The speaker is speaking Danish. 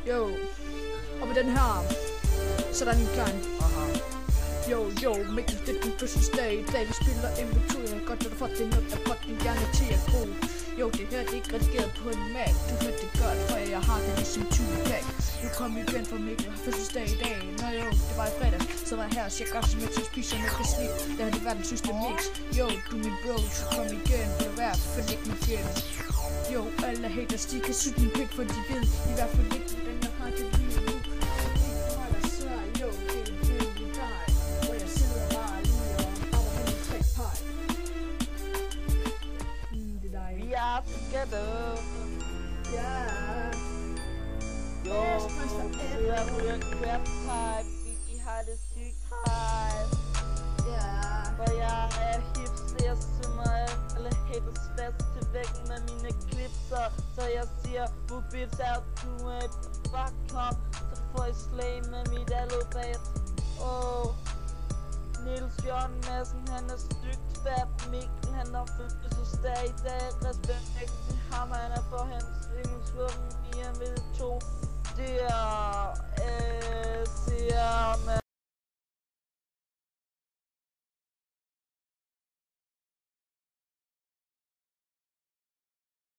Jo. Og med den her, så er der en klein. Jo, Mikkel, det er din fødselsdag i dag. Vi spiller M2, jeg har godt, når du får det noget, der fucking gerne til at gro. Jo, det her det er ikke redigeret på en Mac. Du hørte det godt, for jeg har det ligesom 20 pack. Nu kom igen for Mikkel, har fødselsdag i dag. Nå jo, det var i fredag, så var jeg her og siger godt, som jeg til at spise med det slip. Det har det været den sidste mix. Jo, du min bro, så kom igen, for det hvert fald ikke min fjende. Jo, alle haters, de kan syge min pik, for de ved i hvert fald ikke, hvordan jeg har det lige nu. Jo, det er virkelig dig, hvor jeg sidder bare lige og arbejder med en trækpej. Det er dig. Vi er together. Ja. Jo, vi er på en crap pipe. Vi har det sygt hej. Ja. For jeg er hipster, så mig alle haters fast til væggen med mine klipser. Så jeg siger, who bitch out to a fuck come. Så får jeg slag med mit allobat. Niels Jørgen Madsen, han er stygt fat. Mikkel, han har fødselsdag i dag. Respekt til ham, han er for hans svungen i en ved to. Det er